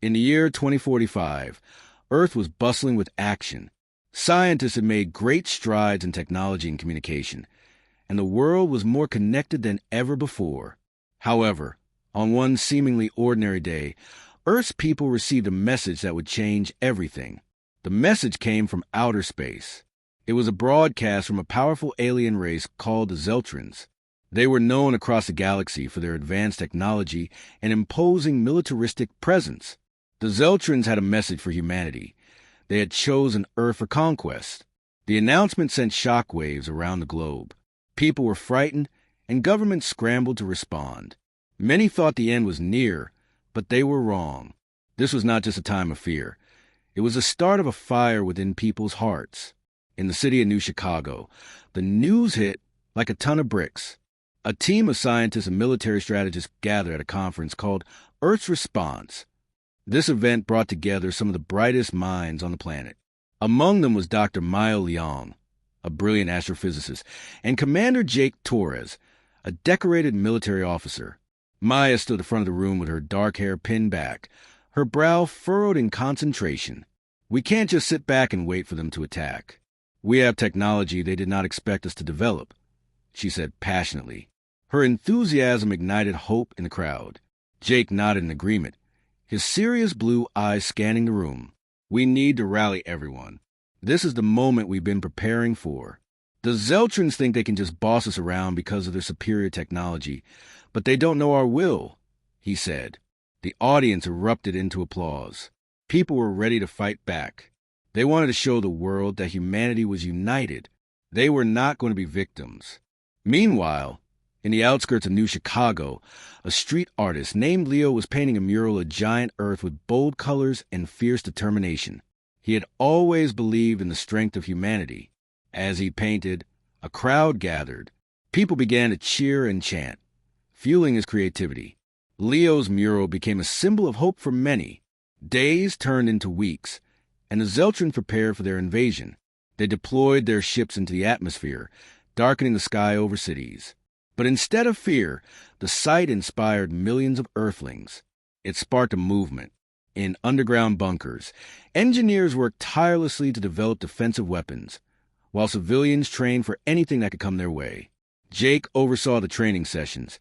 In the year 2045, Earth was bustling with action. Scientists had made great strides in technology and communication, and the world was more connected than ever before. However, on one seemingly ordinary day, Earth's people received a message that would change everything. The message came from outer space. It was a broadcast from a powerful alien race called the Zeltrons. They were known across the galaxy for their advanced technology and imposing militaristic presence. The Zeltrons had a message for humanity. They had chosen Earth for conquest. The announcement sent shockwaves around the globe. People were frightened, and governments scrambled to respond. Many thought the end was near, but they were wrong. This was not just a time of fear. It was the start of a fire within people's hearts. In the city of New Chicago, the news hit like a ton of bricks. A team of scientists and military strategists gathered at a conference called Earth's Response. This event brought together some of the brightest minds on the planet. Among them was Dr. Maya Leong, a brilliant astrophysicist, and Commander Jake Torres, a decorated military officer. Maya stood at the front of the room with her dark hair pinned back, her brow furrowed in concentration. "We can't just sit back and wait for them to attack. We have technology they did not expect us to develop," she said passionately. Her enthusiasm ignited hope in the crowd. Jake nodded in agreement, his serious blue eyes scanning the room. "We need to rally everyone. This is the moment we've been preparing for. The Zeltrons think they can just boss us around because of their superior technology, but they don't know our will," he said. The audience erupted into applause. People were ready to fight back. They wanted to show the world that humanity was united. They were not going to be victims. Meanwhile, in the outskirts of New Chicago, a street artist named Leo was painting a mural of giant Earth with bold colors and fierce determination. He had always believed in the strength of humanity. As he painted, a crowd gathered. People began to cheer and chant, fueling his creativity. Leo's mural became a symbol of hope for many. Days turned into weeks, and the Zeltrons prepared for their invasion. They deployed their ships into the atmosphere, darkening the sky over cities. But instead of fear, the sight inspired millions of Earthlings. It sparked a movement. In underground bunkers, engineers worked tirelessly to develop defensive weapons, while civilians trained for anything that could come their way. Jake oversaw the training sessions,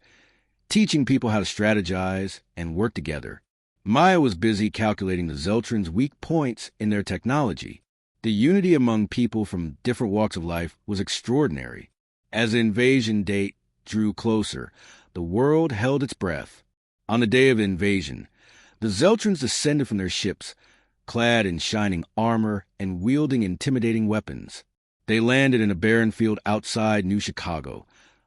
teaching people how to strategize and work together. Maya was busy calculating the Zeltrons' weak points in their technology. The unity among people from different walks of life was extraordinary. As the invasion date drew closer, the world held its breath. On the day of the invasion, the Zeltrons descended from their ships, clad in shining armor and wielding intimidating weapons. They landed in a barren field outside New Chicago,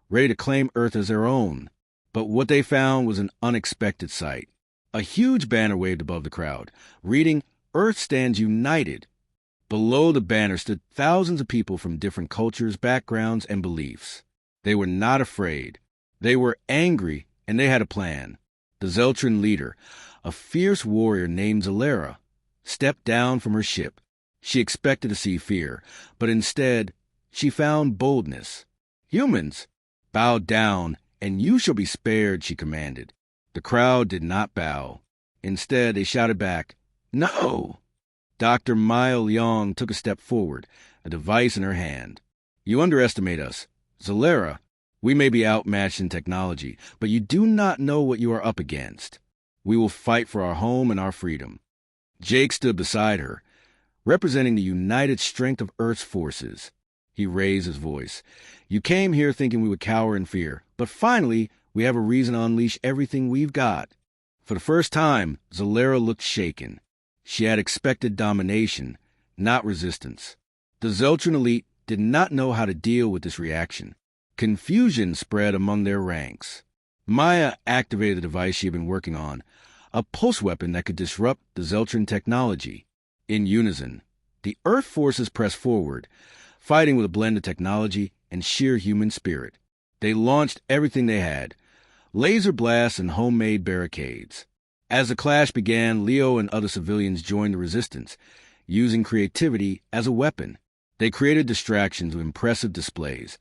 ready to claim Earth as their own. But what they found was an unexpected sight. A huge banner waved above the crowd, reading, "Earth stands united." Below the banner stood thousands of people from different cultures, backgrounds, and beliefs. They were not afraid. They were angry, and they had a plan. The Zeltron leader, a fierce warrior named Zalera, stepped down from her ship. She expected to see fear, but instead, she found boldness. "Humans, bow down, and you shall be spared," she commanded. The crowd did not bow. Instead, they shouted back, "No!" Dr. Maya Leong took a step forward, a device in her hand. "You underestimate us. Zalera, we may be outmatched in technology, but you do not know what you are up against. We will fight for our home and our freedom." Jake stood beside her, representing the united strength of Earth's forces. He raised his voice. "You came here thinking we would cower in fear, but finally we have a reason to unleash everything we've got." For the first time, Zalera looked shaken. She had expected domination, not resistance. The Zeltron elite did not know how to deal with this reaction. Confusion spread among their ranks. Maya activated the device she had been working on, a pulse weapon that could disrupt the Zeltron technology. In unison, the Earth forces pressed forward, fighting with a blend of technology and sheer human spirit. They launched everything they had, laser blasts and homemade barricades. As the clash began, Leo and other civilians joined the resistance, using creativity as a weapon. They created distractions with impressive displays,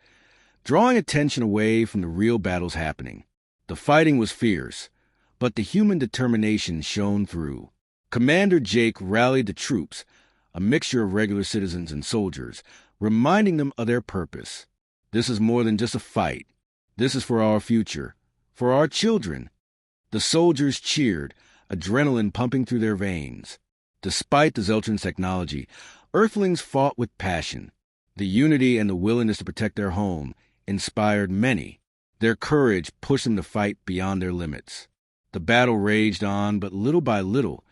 drawing attention away from the real battles happening. The fighting was fierce, but the human determination shone through. Commander Jake rallied the troops, a mixture of regular citizens and soldiers, reminding them of their purpose. This is more than just a fight. This is for our future, for our children. The soldiers cheered, adrenaline pumping through their veins. Despite the Zeltran's technology, Earthlings fought with passion. The unity and the willingness to protect their home inspired many. Their courage pushed them to fight beyond their limits. The battle raged on, but little by little,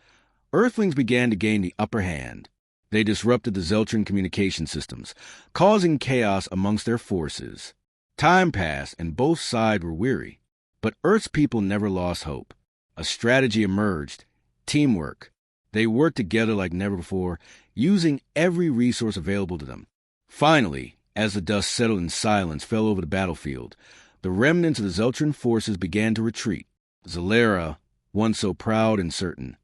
Earthlings began to gain the upper hand. They disrupted the Zeltran communication systems, causing chaos amongst their forces. Time passed, and both sides were weary. But Earth's people never lost hope. A strategy emerged: teamwork. They worked together like never before, using every resource available to them. Finally, as the dust settled and silence fell over the battlefield, the remnants of the Zeltran forces began to retreat. Zalera, once so proud and certain,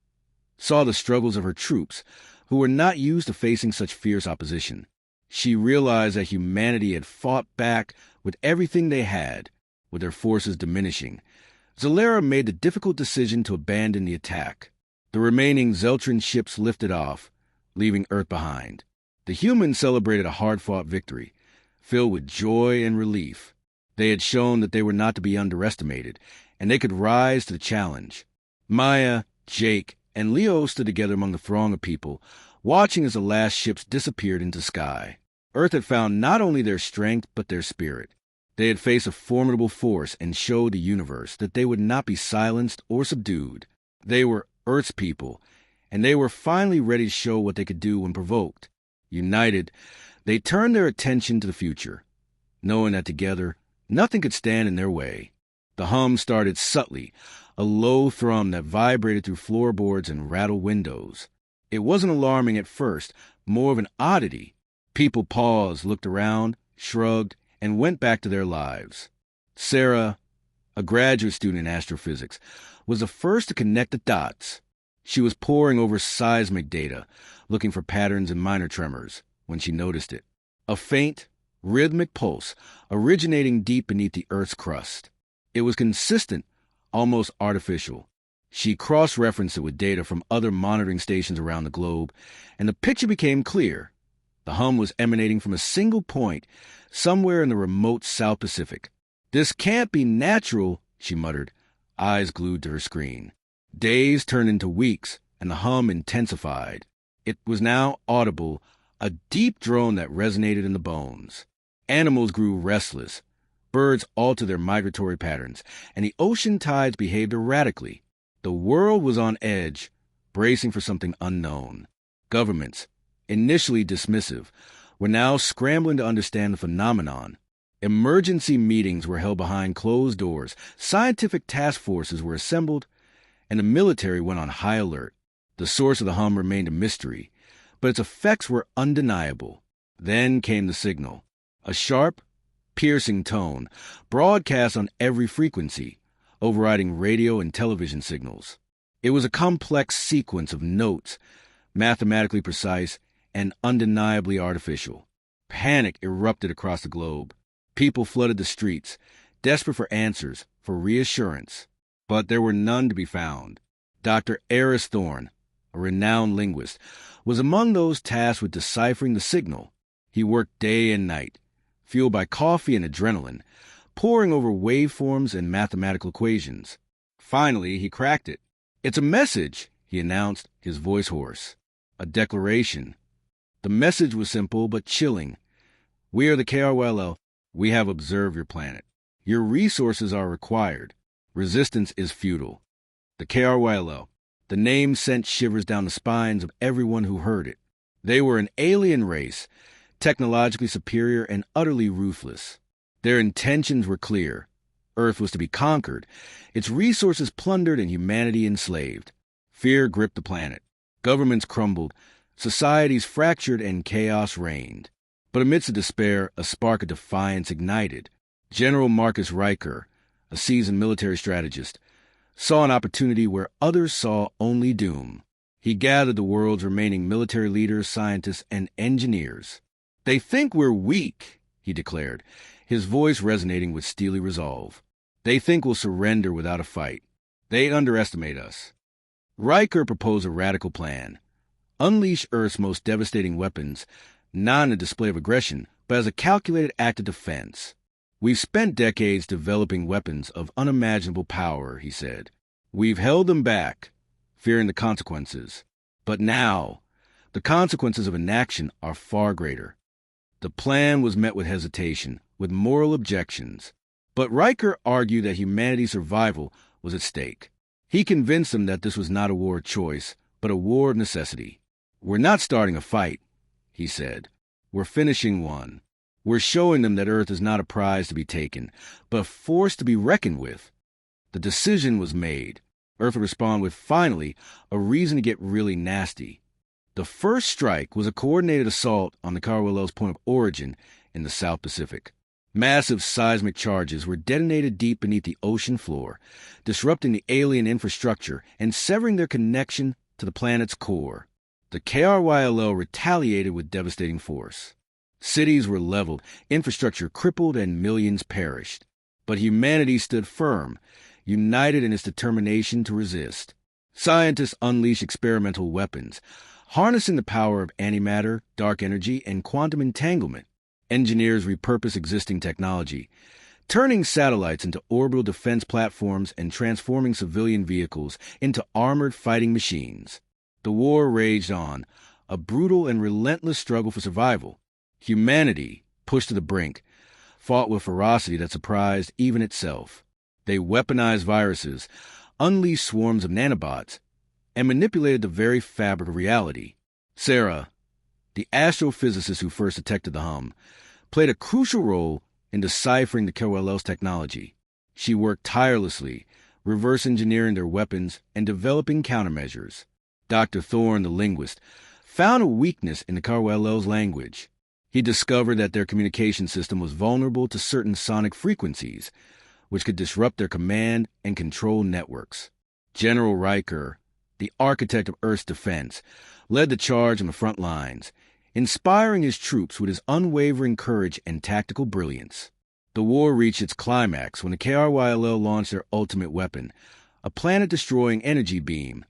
saw the struggles of her troops, who were not used to facing such fierce opposition. She realized that humanity had fought back with everything they had, with their forces diminishing. Zalera made the difficult decision to abandon the attack. The remaining Zeltran ships lifted off, leaving Earth behind. The humans celebrated a hard-fought victory, filled with joy and relief. They had shown that they were not to be underestimated, and they could rise to the challenge. Maya, Jake, and Leo stood together among the throng of people, watching as the last ships disappeared into the sky. Earth had found not only their strength, but their spirit. They had faced a formidable force and showed the universe that they would not be silenced or subdued. They were Earth's people, and they were finally ready to show what they could do when provoked. United, they turned their attention to the future, knowing that together, nothing could stand in their way. The hum started subtly, a low thrum that vibrated through floorboards and rattled windows. It wasn't alarming at first, more of an oddity. People paused, looked around, shrugged, and went back to their lives. Sarah, a graduate student in astrophysics, was the first to connect the dots. She was poring over seismic data, looking for patterns and minor tremors, when she noticed it. A faint, rhythmic pulse originating deep beneath the Earth's crust. It was consistent, almost artificial. She cross-referenced it with data from other monitoring stations around the globe, and the picture became clear. The hum was emanating from a single point, somewhere in the remote South Pacific. "This can't be natural," she muttered, eyes glued to her screen. Days turned into weeks, and the hum intensified. It was now audible, a deep drone that resonated in the bones. Animals grew restless. Birds altered their migratory patterns, and the ocean tides behaved erratically. The world was on edge, bracing for something unknown. Governments, initially dismissive, were now scrambling to understand the phenomenon. Emergency meetings were held behind closed doors, scientific task forces were assembled, and the military went on high alert. The source of the hum remained a mystery, but its effects were undeniable. Then came the signal, a sharp, piercing tone, broadcast on every frequency, overriding radio and television signals. It was a complex sequence of notes, mathematically precise and undeniably artificial. Panic erupted across the globe. People flooded the streets, desperate for answers, for reassurance. But there were none to be found. Dr. Eris Thorne, a renowned linguist, was among those tasked with deciphering the signal. He worked day and night, fueled by coffee and adrenaline, poring over waveforms and mathematical equations. Finally, he cracked it. "It's a message," he announced, his voice hoarse. A declaration. The message was simple but chilling. "We are the KRYL. We have observed your planet. Your resources are required. Resistance is futile." The KRYL. The name sent shivers down the spines of everyone who heard it. They were an alien race, technologically superior and utterly ruthless. Their intentions were clear. Earth was to be conquered, its resources plundered and humanity enslaved. Fear gripped the planet. Governments crumbled, societies fractured, and chaos reigned. But amidst the despair, a spark of defiance ignited. General Marcus Riker, a seasoned military strategist, saw an opportunity where others saw only doom. He gathered the world's remaining military leaders, scientists, and engineers. "They think we're weak," he declared, his voice resonating with steely resolve. "They think we'll surrender without a fight. They underestimate us." Riker proposed a radical plan. Unleash Earth's most devastating weapons, not in a display of aggression, but as a calculated act of defense. We've spent decades developing weapons of unimaginable power, he said. We've held them back, fearing the consequences. But now, the consequences of inaction are far greater. The plan was met with hesitation, with moral objections. But Riker argued that humanity's survival was at stake. He convinced them that this was not a war of choice, but a war of necessity. We're not starting a fight, he said. We're finishing one. We're showing them that Earth is not a prize to be taken, but a force to be reckoned with. The decision was made. Earth would respond with, finally, a reason to get really nasty. The first strike was a coordinated assault on the Carwellel's point of origin in the South Pacific. Massive seismic charges were detonated deep beneath the ocean floor, disrupting the alien infrastructure and severing their connection to the planet's core. The KRYLL retaliated with devastating force. Cities were leveled, infrastructure crippled, and millions perished. But humanity stood firm, united in its determination to resist. Scientists unleashed experimental weapons, harnessing the power of antimatter, dark energy, and quantum entanglement. Engineers repurposed existing technology, turning satellites into orbital defense platforms and transforming civilian vehicles into armored fighting machines. The war raged on, a brutal and relentless struggle for survival. Humanity, pushed to the brink, fought with ferocity that surprised even itself. They weaponized viruses, unleashed swarms of nanobots, and manipulated the very fabric of reality. Sarah, the astrophysicist who first detected the hum, played a crucial role in deciphering the KRL's technology. She worked tirelessly, reverse engineering their weapons and developing countermeasures. Dr. Thorne, the linguist, found a weakness in the KRL's language. He discovered that their communication system was vulnerable to certain sonic frequencies, which could disrupt their command and control networks. General Riker, the architect of Earth's defense, led the charge on the front lines, inspiring his troops with his unwavering courage and tactical brilliance. The war reached its climax when the KRYLL launched their ultimate weapon, a planet-destroying energy beam,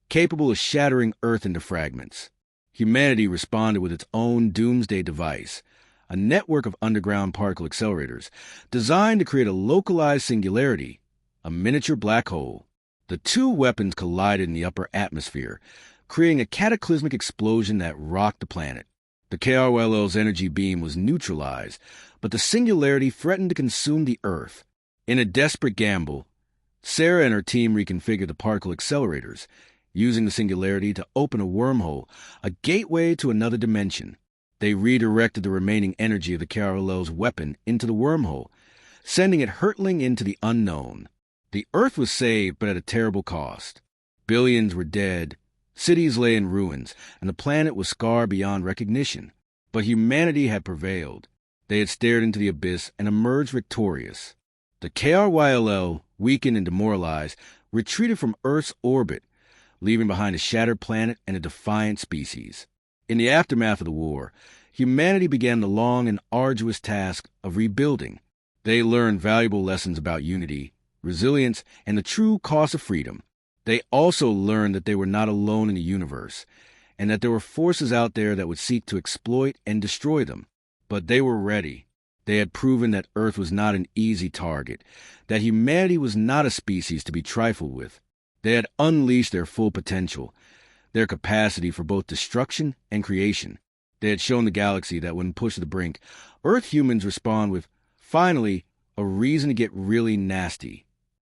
capable of shattering Earth into fragments. Humanity responded with its own doomsday device, a network of underground particle accelerators designed to create a localized singularity, a miniature black hole. The two weapons collided in the upper atmosphere, creating a cataclysmic explosion that rocked the planet. The KRLL's energy beam was neutralized, but the singularity threatened to consume the Earth. In a desperate gamble, Sarah and her team reconfigured the particle accelerators, using the singularity to open a wormhole, a gateway to another dimension. They redirected the remaining energy of the KRLL's weapon into the wormhole, sending it hurtling into the unknown. The Earth was saved, but at a terrible cost. Billions were dead, cities lay in ruins, and the planet was scarred beyond recognition. But humanity had prevailed. They had stared into the abyss and emerged victorious. The KRYLL, weakened and demoralized, retreated from Earth's orbit, leaving behind a shattered planet and a defiant species. In the aftermath of the war, humanity began the long and arduous task of rebuilding. They learned valuable lessons about unity, resilience, and the true cost of freedom. They also learned that they were not alone in the universe, and that there were forces out there that would seek to exploit and destroy them. But they were ready. They had proven that Earth was not an easy target, that humanity was not a species to be trifled with. They had unleashed their full potential, their capacity for both destruction and creation. They had shown the galaxy that when pushed to the brink, Earth humans respond with, finally, a reason to get really nasty.